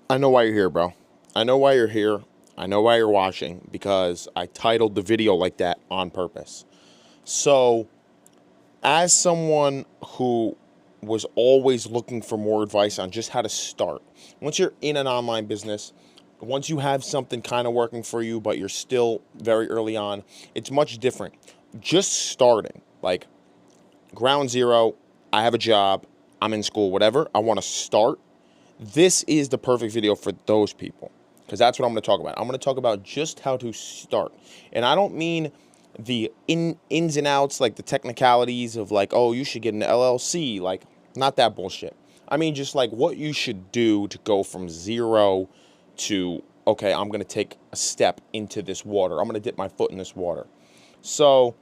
I know why you're here, bro. I know why you're here. I know why you're watching because I titled the video like that on purpose. So, as someone who was always looking for more advice on just how to start, once you're in an online business, once you have something kind of working for you, but you're still very early on, it's much different. Just starting, like ground zero, I have a job, I'm in school, whatever, I want to start. This is the perfect video for those people because that's what I'm going to talk about. I'm going to talk about just how to start. And I don't mean the ins and outs, like the technicalities of like, oh, you should get an LLC, like not that bullshit. I mean just like what you should do to go from zero to, okay, I'm going to take a step into this water. I'm going to dip my foot in this water. So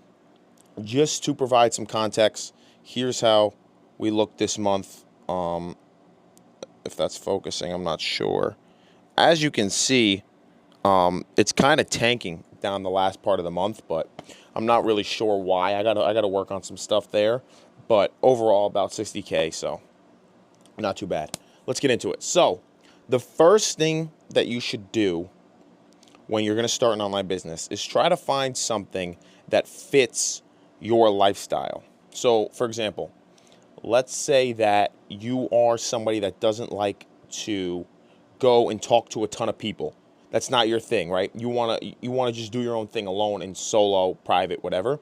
just to provide some context, here's how we look this month. If that's focusing, I'm not sure. As you can see, it's kind of tanking down the last part of the month, but I'm not really sure why. I gotta work on some stuff there, but overall about 60K, so not too bad. Let's get into it. So the first thing that you should do when you're gonna start an online business is try to find something that fits your lifestyle. So, for example, let's say that you are somebody that doesn't like to go and talk to a ton of people. That's not your thing, right? You want to just do your own thing alone and solo, private, whatever.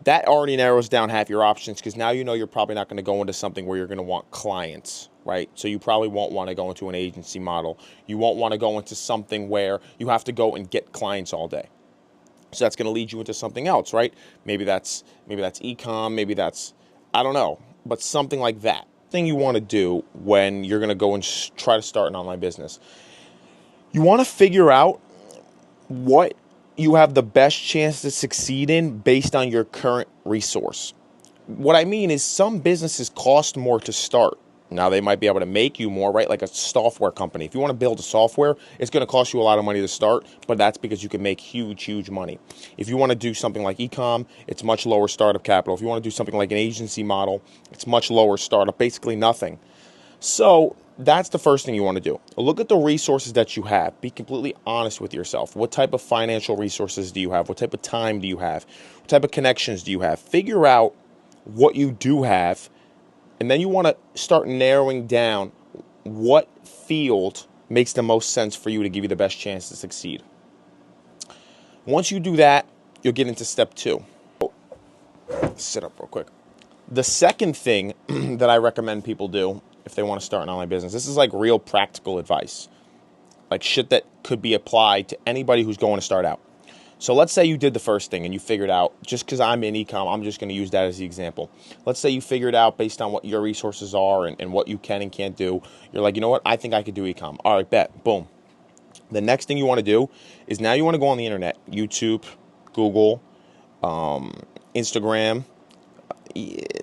That already narrows down half your options because now you know you're probably not going to go into something where you're going to want clients, right? So you probably won't want to go into an agency model. You won't want to go into something where you have to go and get clients all day. So that's going to lead you into something else, right? Maybe that's e-com, maybe that's, I don't know, but something like that. Thing you want to do when you're going to go and try to start an online business. You want to figure out what you have the best chance to succeed in based on your current resource. What I mean is some businesses cost more to start. Now they might be able to make you more, right? Like a software company. If you want to build a software, it's going to cost you a lot of money to start, but that's because you can make huge, huge money. If you want to do something like e-com, it's much lower startup capital. If you want to do something like an agency model, it's much lower startup, basically nothing. So that's the first thing you want to do. Look at the resources that you have. Be completely honest with yourself. What type of financial resources do you have? What type of time do you have? What type of connections do you have? Figure out what you do have, and then you want to start narrowing down what field makes the most sense for you to give you the best chance to succeed. Once you do that, you'll get into step two. Sit up real quick. The second thing that I recommend people do if they want to start an online business, this is like real practical advice, like shit that could be applied to anybody who's going to start out. So let's say you did the first thing and you figured out, just because I'm in e-com, I'm just going to use that as the example. Let's say you figured out based on what your resources are and what you can and can't do. You're like, you know what? I think I could do e-com. All right, bet. Boom. The next thing you want to do is now you want to go on the internet, YouTube, Google, Instagram,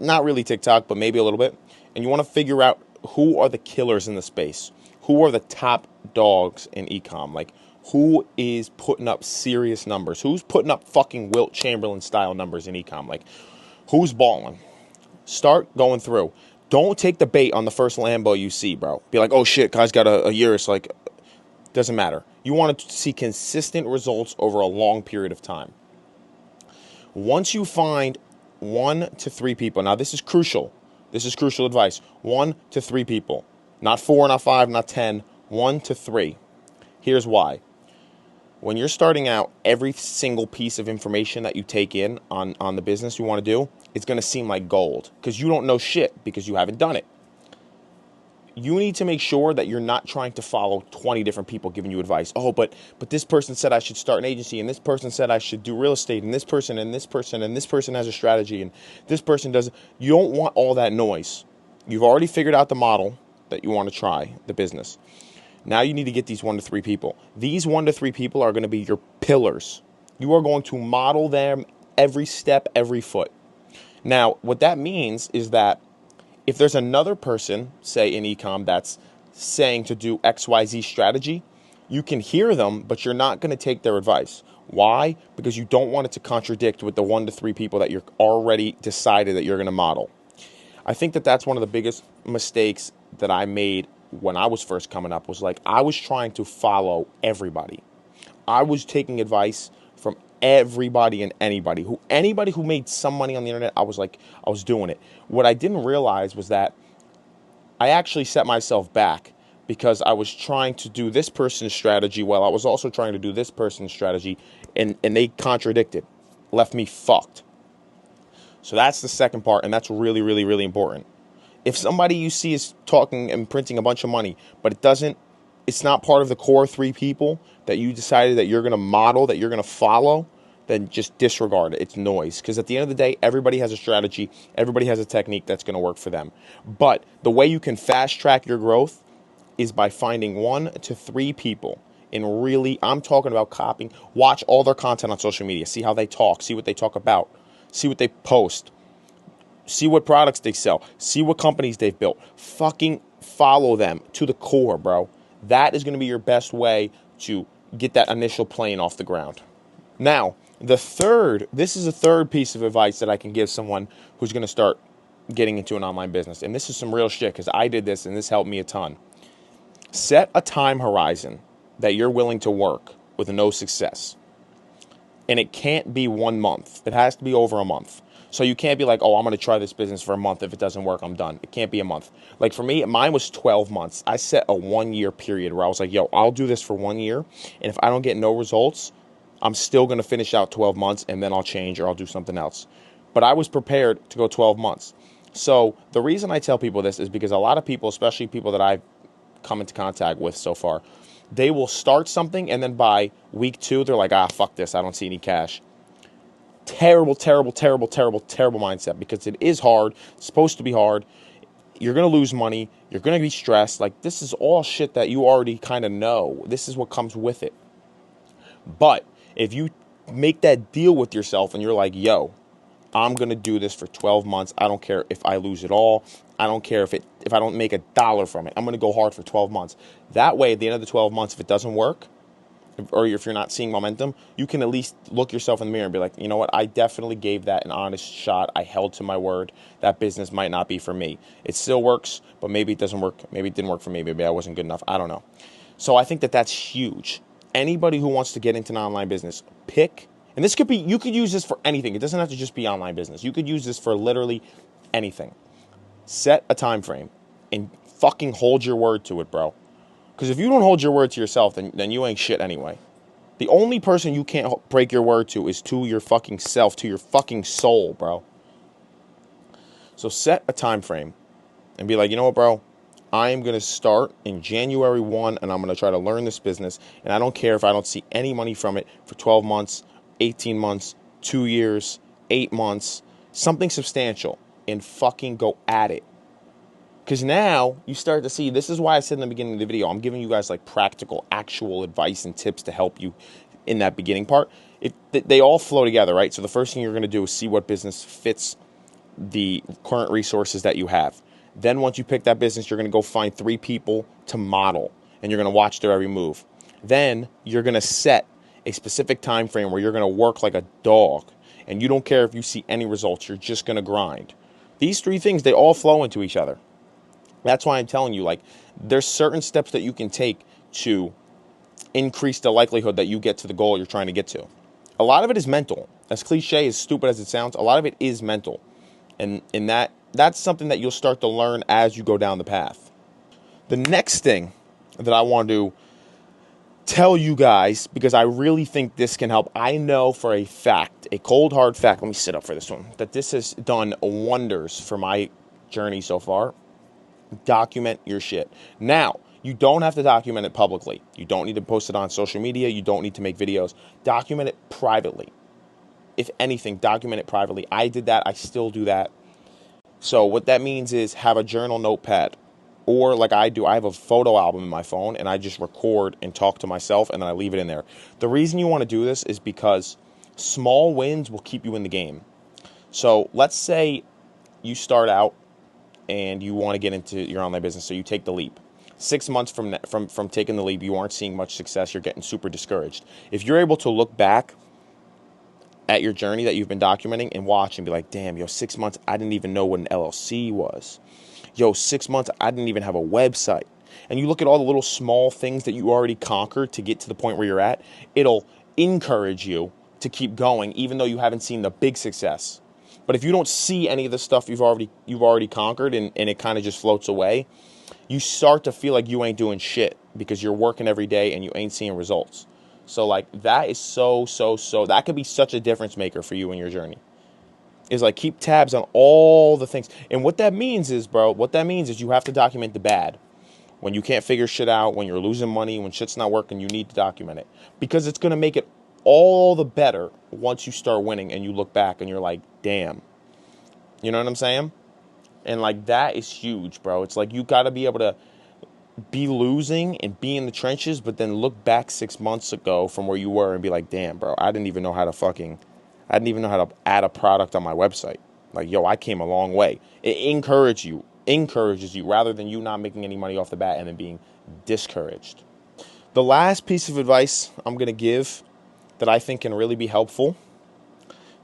not really TikTok, but maybe a little bit. And you want to figure out who are the killers in the space. Who are the top dogs in e-com? Like, who is putting up serious numbers? Who's putting up fucking Wilt Chamberlain style numbers in e-com? Like, who's balling? Start going through. Don't take the bait on the first Lambo you see, bro. Be like, oh shit, guy's got a Urus. Like, doesn't matter. You want to see consistent results over a long period of time. Once you find 1 to 3 people, now this is crucial. This is crucial advice. 1 to 3 people. Not 4, not 5, not 10. 1 to 3. Here's why. When you're starting out, every single piece of information that you take in on the business you want to do, it's going to seem like gold because you don't know shit because you haven't done it. You need to make sure that you're not trying to follow 20 different people giving you advice. Oh, but this person said I should start an agency, and this person said I should do real estate, and this person, and this person, and this person has a strategy, and this person doesn't. You don't want all that noise. You've already figured out the model that you want to try, the business. Now you need to get these 1 to 3 people. These 1 to 3 people are going to be your pillars. You are going to model them every step, every foot. Now, what that means is that if there's another person, say in e-com, that's saying to do XYZ strategy, you can hear them, but you're not going to take their advice. Why? Because you don't want it to contradict with the 1 to 3 people that you're already decided that you're going to model. I think that that's one of the biggest mistakes that I made when I was first coming up was like I was trying to follow everybody. I was taking advice from everybody and anybody who made some money on the internet. I was doing it. What I didn't realize was that I actually set myself back because I was trying to do this person's strategy while I was also trying to do this person's strategy, and they contradicted, left me fucked. So that's the second part, and that's really, really, really important. If somebody you see is talking and printing a bunch of money, but it's not part of the core 3 people that you decided that you're going to model, that you're going to follow, then just disregard it. It's noise. Because at the end of the day, everybody has a strategy. Everybody has a technique that's going to work for them. But the way you can fast track your growth is by finding 1 to 3 people. And really, I'm talking about copying. Watch all their content on social media. See how they talk. See what they talk about. See what they post. See what products they sell. See what companies they've built. Fucking follow them to the core, bro. That is going to be your best way to get that initial plane off the ground. Now, this is a third piece of advice that I can give someone who's going to start getting into an online business. And this is some real shit because I did this and this helped me a ton. Set a time horizon that you're willing to work with no success. And it can't be 1 month. It has to be over a month. So you can't be like, oh, I'm going to try this business for a month. If it doesn't work, I'm done. It can't be a month. Like for me, mine was 12 months. I set a 1-year period where I was like, yo, I'll do this for 1 year. And if I don't get no results, I'm still going to finish out 12 months and then I'll change or I'll do something else. But I was prepared to go 12 months. So the reason I tell people this is because a lot of people, especially people that I've come into contact with so far, they will start something and then by week 2, they're like, fuck this. I don't see any cash. Terrible, terrible, terrible, terrible, terrible mindset because it is hard. It's supposed to be hard. You're going to lose money. You're going to be stressed. Like this is all shit that you already kind of know. This is what comes with it. But if you make that deal with yourself and you're like, yo, I'm going to do this for 12 months. I don't care if I lose it all. I don't care if I don't make $1 from it. I'm going to go hard for 12 months. That way, at the end of the 12 months, if it doesn't work, or if you're not seeing momentum, you can at least look yourself in the mirror and be like, you know what? I definitely gave that an honest shot. I held to my word. That business might not be for me. It still works, but maybe it doesn't work. Maybe it didn't work for me. Maybe I wasn't good enough. I don't know. So I think that that's huge. Anybody who wants to get into an online business, pick, and this could be, you could use this for anything. It doesn't have to just be online business. You could use this for literally anything. Set a time frame and fucking hold your word to it, bro. Because if you don't hold your word to yourself, then you ain't shit anyway. The only person you can't break your word to is to your fucking self, to your fucking soul, bro. So set a time frame and be like, you know what, bro? I am going to start in January 1 and I'm going to try to learn this business. And I don't care if I don't see any money from it for 12 months, 18 months, 2 years, 8 months, something substantial, and fucking go at it. Because now you start to see, this is why I said in the beginning of the video, I'm giving you guys like practical, actual advice and tips to help you in that beginning part. They all flow together, right? So the first thing you're going to do is see what business fits the current resources that you have. Then once you pick that business, you're going to go find 3 people to model, and you're going to watch their every move. Then you're going to set a specific time frame where you're going to work like a dog, and you don't care if you see any results. You're just going to grind. These 3 things, they all flow into each other. That's why I'm telling you, like, there's certain steps that you can take to increase the likelihood that you get to the goal you're trying to get to. A lot of it is mental. As cliche, as stupid as it sounds, a lot of it is mental. And that's something that you'll start to learn as you go down the path. The next thing that I want to tell you guys, because I really think this can help, I know for a fact, a cold hard fact, let me sit up for this one, that this has done wonders for my journey so far. Document your shit. Now, you don't have to document it publicly. You don't need to post it on social media. You don't need to make videos. Document it privately. If anything, document it privately. I did that. I still do that. So what that means is have a journal notepad. Or like I do, I have a photo album in my phone and I just record and talk to myself and then I leave it in there. The reason you want to do this is because small wins will keep you in the game. So let's say you start out and you want to get into your online business, so you take the leap. 6 months from taking the leap, you aren't seeing much success. You're getting super discouraged. If you're able to look back at your journey that you've been documenting and watch and be like, damn, 6 months, I didn't even know what an LLC was. 6 months, I didn't even have a website. and you look at all the little small things that you already conquered to get to the point where you're at, it'll encourage you to keep going, even though you haven't seen the big success. But if you don't see any of the stuff you've already conquered, and it kind of just floats away, you start to feel like you ain't doing shit because you're working every day and you ain't seeing results. So like that is so that could be such a difference maker for you in your journey. Is like keep tabs on all the things. And what that means is, bro, you have to document the bad. When you can't figure shit out, when you're losing money, when shit's not working, you need to document it. Because it's going to make it all the better once you start winning and you look back and you're like, damn. You know what I'm saying? And like that is huge, bro. It's like you got to be able to be losing and be in the trenches, but then look back 6 months ago from where you were and be like, damn, bro, I didn't even know how to add a product on my website. Like, yo, I came a long way. It encourages you rather than you not making any money off the bat and then being discouraged. The last piece of advice I'm going to give that I think can really be helpful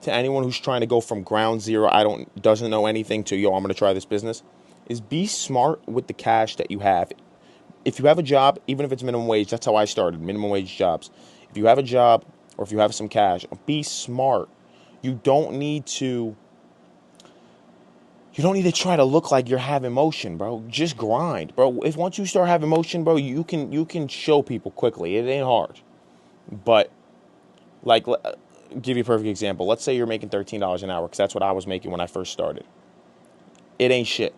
to anyone who's trying to go from ground zero, doesn't know anything, to, yo, I'm going to try this business, is be smart with the cash that you have. If you have a job, even if it's minimum wage, that's how I started, minimum wage jobs. If you have a job or if you have some cash, be smart. You don't need to try to look like you're having motion, bro. Just grind, bro. If once you start having motion, bro, you can show people quickly. It ain't hard. But like, give you a perfect example. Let's say you're making $13 an hour, because that's what I was making when I first started. It ain't shit.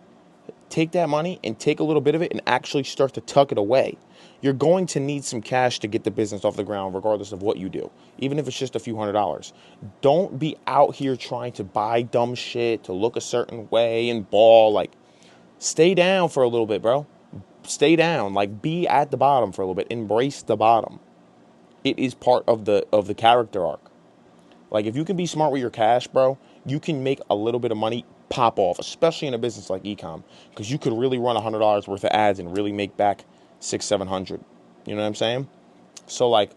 Take that money and take a little bit of it and actually start to tuck it away. You're going to need some cash to get the business off the ground, regardless of what you do, even if it's just a few $100s. Don't be out here trying to buy dumb shit to look a certain way and ball. Like, stay down for a little bit, bro. Stay down. Like, be at the bottom for a little bit. Embrace the bottom. It is part of the character arc. Like, if you can be smart with your cash, bro, you can make a little bit of money pop off, especially in a business like ecom, because you could really run $100 worth of ads and really make back $600-700. You know what I'm saying? So like,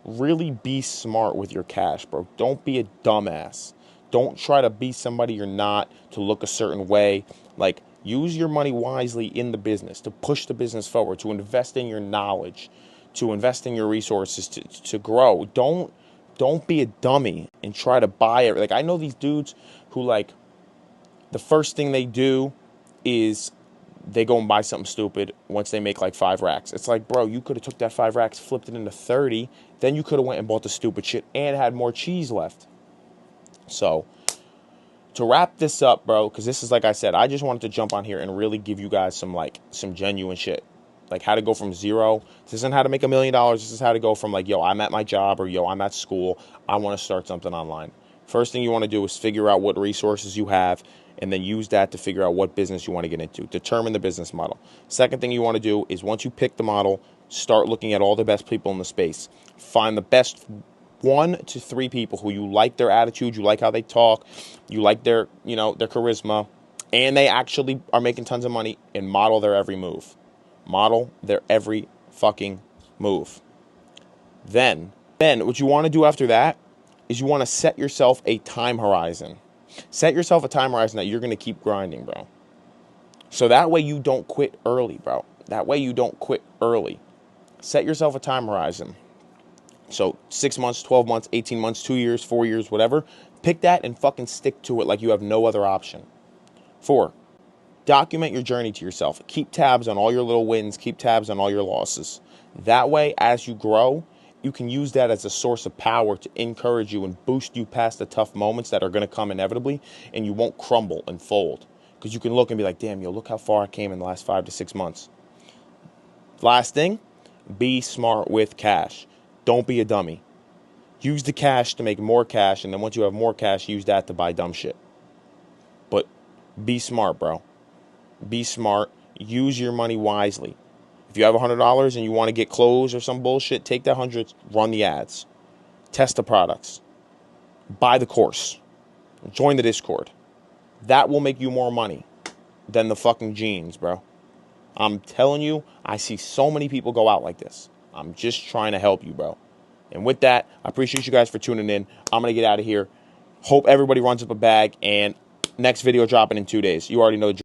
really be smart with your cash, bro. Don't be a dumbass. Don't try to be somebody you're not to look a certain way. Like, use your money wisely in the business to push the business forward, to invest in your knowledge, to invest in your resources, to grow. Don't be a dummy and try to buy it. Like, I know these dudes who, like, the first thing they do is they go and buy something stupid once they make like 5 racks. It's like, bro, you could have took that 5 racks, flipped it into 30, then you could have went and bought the stupid shit and had more cheese left. So, to wrap this up, bro, because this is, like I said, I just wanted to jump on here and really give you guys some genuine shit. Like, how to go from zero. This isn't how to make $1 million. This is how to go from, like, yo, I'm at my job, or yo, I'm at school. I want to start something online. First thing you want to do is figure out what resources you have, and then use that to figure out what business you want to get into. Determine the business model. Second thing you want to do is, once you pick the model, start looking at all the best people in the space. Find the best 1 to 3 people who you like their attitude, you like how they talk, you like their charisma, and they actually are making tons of money, and model their every move. Model their every fucking move. Then what you want to do after that is you want to set yourself a time horizon. Set yourself a time horizon that you're going to keep grinding, bro. So that way you don't quit early, bro. That way you don't quit early. Set yourself a time horizon. So 6 months, 12 months, 18 months, 2 years, 4 years, whatever. Pick that and fucking stick to it like you have no other option. 4, document your journey to yourself. Keep tabs on all your little wins. Keep tabs on all your losses. That way, as you grow, you can use that as a source of power to encourage you and boost you past the tough moments that are going to come inevitably, and you won't crumble and fold. Because you can look and be like, damn, yo, look how far I came in the last 5 to 6 months. Last thing, be smart with cash. Don't be a dummy. Use the cash to make more cash, and then once you have more cash, use that to buy dumb shit. But be smart, bro. Be smart. Use your money wisely. If you have $100 and you want to get clothes or some bullshit, take that 100, run the ads, test the products, buy the course, join the Discord. That will make you more money than the fucking jeans, bro. I'm telling you, I see so many people go out like this. I'm just trying to help you, bro. And with that, I appreciate you guys for tuning in. I'm going to get out of here. Hope everybody runs up a bag, and next video dropping in 2 days. You already know the